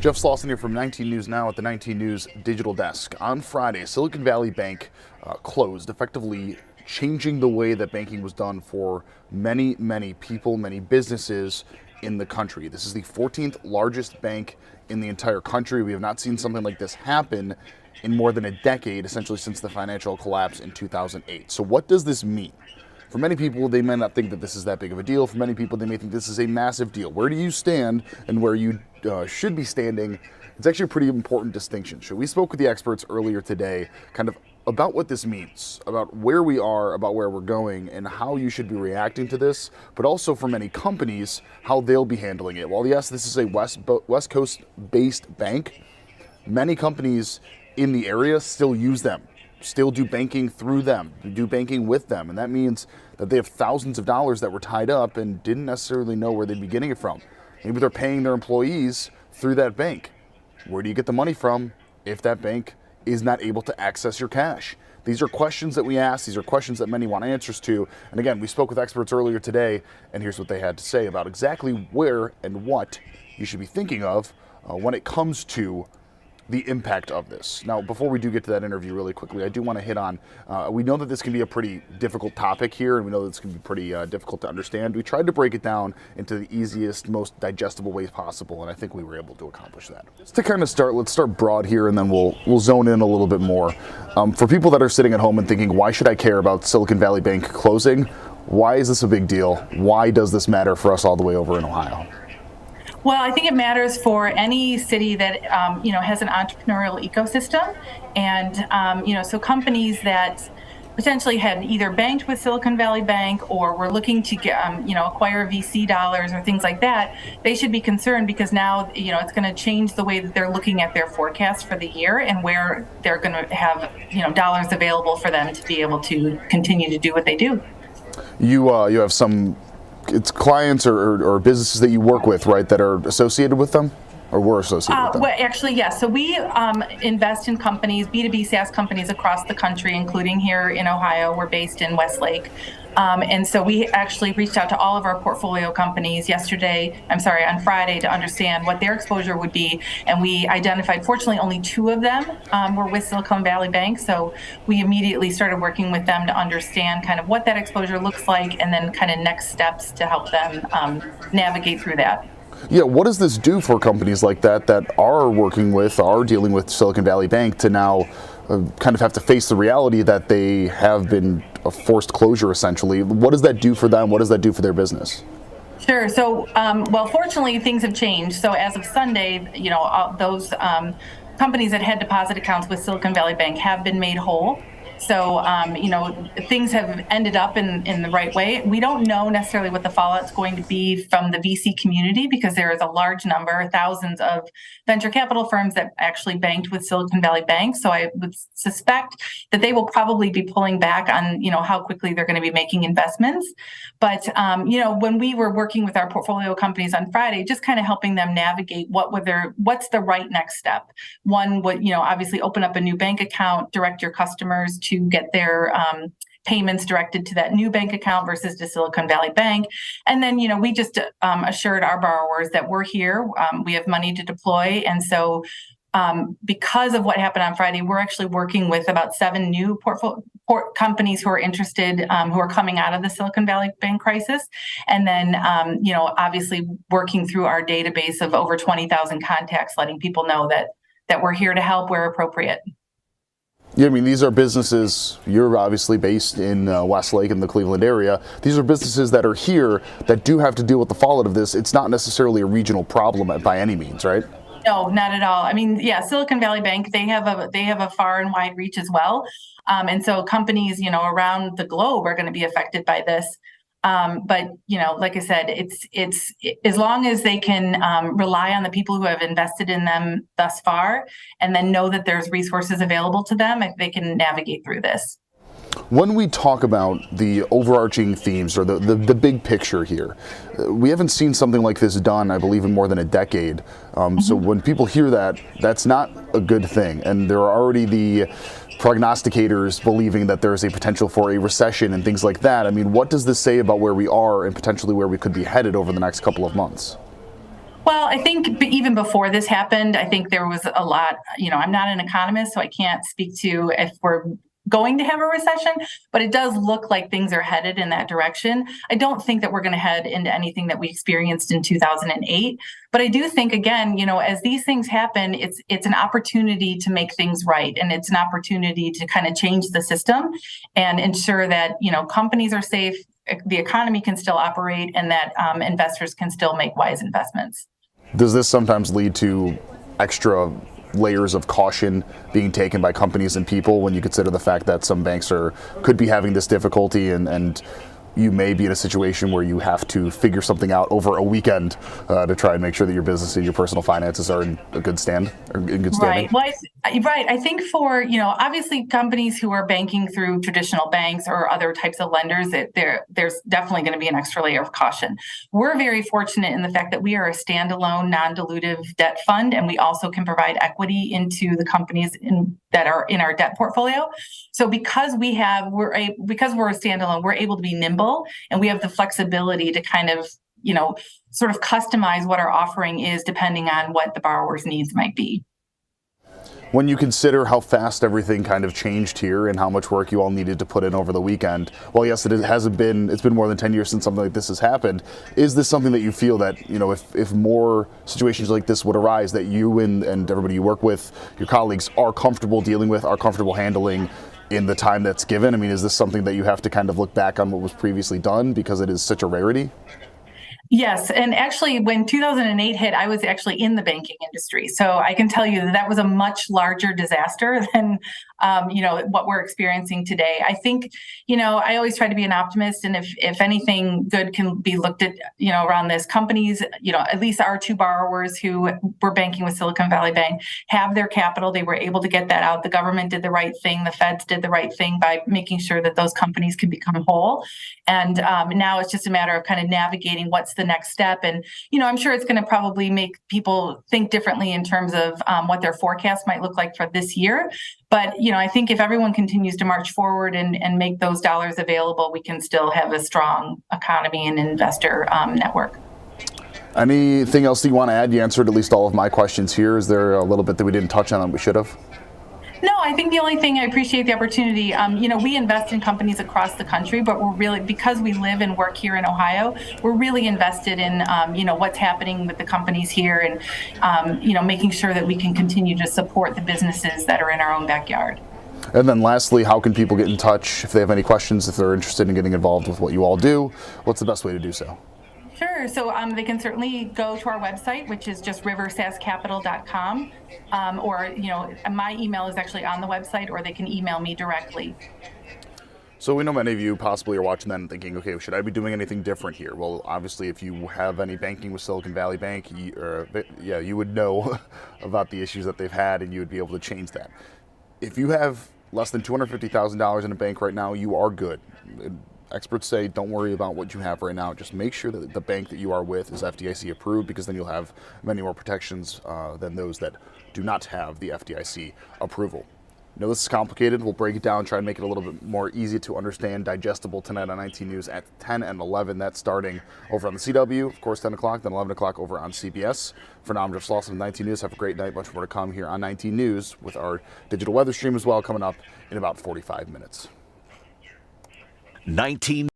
Jeff Slauson here from 19 News Now at the 19 News Digital Desk. On Friday, Silicon Valley Bank closed, effectively changing the way that banking was done for many, many people, many businesses in the country. This is the 14th largest bank in the entire country. We have not seen something like this happen in more than a decade, essentially since the financial collapse in 2008. So what does this mean? For many people, they may not think that this is that big of a deal. For many people, they may think this is a massive deal. Where do you stand and where you should be standing? It's actually a pretty important distinction. So we spoke with the experts earlier today kind of about what this means, about where we are, about where we're going, and how you should be reacting to this, but also for many companies, how they'll be handling it. While yes, this is a West Coast-based bank, many companies in the area still use them, still do banking through them, do banking with them, and that means that they have thousands of dollars that were tied up and didn't necessarily know where they'd be getting it from. Maybe they're paying their employees through that bank. Where do you get the money from if that bank is not able to access your cash? These are questions that we ask. These are questions that many want answers to. And again, we spoke with experts earlier today, and here's what they had to say about exactly where and what you should be thinking of when it comes to the impact of this. Now, before we do get to that interview really quickly, I do want to hit on, we know that this can be a pretty difficult topic here, and we know that this can be pretty difficult to understand. We tried to break it down into the easiest, most digestible ways possible, and I think we were able to accomplish that. Just to kind of start, let's start broad here, and then we'll zone in a little bit more. For people that are sitting at home and thinking, why should I care about Silicon Valley Bank closing? Why is this a big deal? Why does this matter for us all the way over in Ohio? Well, I think it matters for any city that has an entrepreneurial ecosystem, and so companies that potentially had either banked with Silicon Valley Bank or were looking to get acquire VC dollars or things like that, they should be concerned because now it's going to change the way that they're looking at their forecast for the year and where they're going to have dollars available for them to be able to continue to do what they do. You have some. It's clients or businesses that you work with, right, that are associated with them, or were associated with them? Well, actually, yes. So we invest in companies, B2B SaaS companies across the country, including here in Ohio. We're based in Westlake. And so we actually reached out to all of our portfolio companies on Friday to understand what their exposure would be. And we identified, fortunately, only 2 of them were with Silicon Valley Bank. So we immediately started working with them to understand kind of what that exposure looks like and then kind of next steps to help them navigate through that. Yeah, what does this do for companies like that are dealing with Silicon Valley Bank to now kind of have to face the reality that they have been a forced closure, essentially? What does that do for them? What does that do for their business? Sure. So, fortunately, things have changed. So as of Sunday, those companies that had deposit accounts with Silicon Valley Bank have been made whole. So, things have ended up in the right way. We don't know necessarily what the fallout is going to be from the VC community because there is a large number, thousands of venture capital firms that actually banked with Silicon Valley Bank. So I would suspect that they will probably be pulling back on, how quickly they're going to be making investments. But, when we were working with our portfolio companies on Friday, just kind of helping them navigate what's the right next step. One would, obviously open up a new bank account, direct your customers to get their payments directed to that new bank account versus to Silicon Valley Bank. And then, we just assured our borrowers that we're here, we have money to deploy. And so because of what happened on Friday, we're actually working with about 7 new companies who are interested, who are coming out of the Silicon Valley Bank crisis. And then, obviously working through our database of over 20,000 contacts, letting people know that we're here to help where appropriate. Yeah, I mean, these are businesses, you're obviously based in Westlake in the Cleveland area. These are businesses that are here that do have to deal with the fallout of this. It's not necessarily a regional problem by any means, right? No, not at all. I mean, yeah, Silicon Valley Bank, they have a far and wide reach as well. And so companies, around the globe are going to be affected by this. But, like I said, it's as long as they can rely on the people who have invested in them thus far and then know that there's resources available to them, if they can navigate through this. When we talk about the overarching themes or the big picture here, we haven't seen something like this done, I believe, in more than a decade. So when people hear that, that's not a good thing. And there are already the prognosticators believing that there is a potential for a recession and things like that. I mean, what does this say about where we are and potentially where we could be headed over the next couple of months? Well, I think even before this happened, I think there was a lot, I'm not an economist, so I can't speak to if we're going to have a recession, but it does look like things are headed in that direction. I don't think that we're going to head into anything that we experienced in 2008, but I do think, again, as these things happen, it's an opportunity to make things right, and it's an opportunity to kind of change the system and ensure that companies are safe, the economy can still operate, and that investors can still make wise investments. Does this sometimes lead to extra layers of caution being taken by companies and people when you consider the fact that some banks could be having this difficulty, and you may be in a situation where you have to figure something out over a weekend to try and make sure that your business and your personal finances are in a good stand or in good standing? Right. Well, I think for, obviously companies who are banking through traditional banks or other types of lenders, there's definitely going to be an extra layer of caution. We're very fortunate in the fact that we are a standalone, non-dilutive debt fund, and we also can provide equity into the companies that are in our debt portfolio. So because we're a standalone, we're able to be nimble, and we have the flexibility to kind of, sort of customize what our offering is depending on what the borrower's needs might be. When you consider how fast everything kind of changed here and how much work you all needed to put in over the weekend, well, yes, it's been more than 10 years since something like this has happened. Is this something that you feel that, if more situations like this would arise, that you and everybody you work with, your colleagues, are comfortable dealing with, are comfortable handling in the time that's given? I mean, is this something that you have to kind of look back on what was previously done because it is such a rarity? Yes. And actually, when 2008 hit, I was actually in the banking industry. So I can tell you that was a much larger disaster than, what we're experiencing today. I think, I always try to be an optimist. And if anything good can be looked at, around this, companies, at least our two borrowers who were banking with Silicon Valley Bank have their capital. They were able to get that out. The government did the right thing. The feds did the right thing by making sure that those companies can become whole. And now it's just a matter of kind of navigating what's the next step. And, I'm sure it's going to probably make people think differently in terms of what their forecast might look like for this year. But, I think if everyone continues to march forward and make those dollars available, we can still have a strong economy and investor network. Anything else that you want to add? You answered at least all of my questions here. Is there a little bit that we didn't touch on that we should have? No, I think the only thing, I appreciate the opportunity. We invest in companies across the country, but we're really, because we live and work here in Ohio, we're really invested in, what's happening with the companies here, and, making sure that we can continue to support the businesses that are in our own backyard. And then lastly, how can people get in touch if they have any questions, if they're interested in getting involved with what you all do? What's the best way to do so? Sure. So they can certainly go to our website, which is just riversascapital.com, or, my email is actually on the website, or they can email me directly. So we know many of you possibly are watching that and thinking, okay, should I be doing anything different here? Well, obviously, if you have any banking with Silicon Valley Bank, you would know about the issues that they've had, and you would be able to change that. If you have less than $250,000 in a bank right now, you are good. Experts say don't worry about what you have right now. Just make sure that the bank that you are with is FDIC approved, because then you'll have many more protections than those that do not have the FDIC approval. I know this is complicated. We'll break it down, try and make it a little bit more easy to understand, digestible tonight on 19 News at 10 and 11. That's starting over on the CW, of course, 10 o'clock, then 11 o'clock over on CBS. For now, I'm Jeff Slauson with 19 News. Have a great night. Much more to come here on 19 News with our digital weather stream as well, coming up in about 45 minutes. 19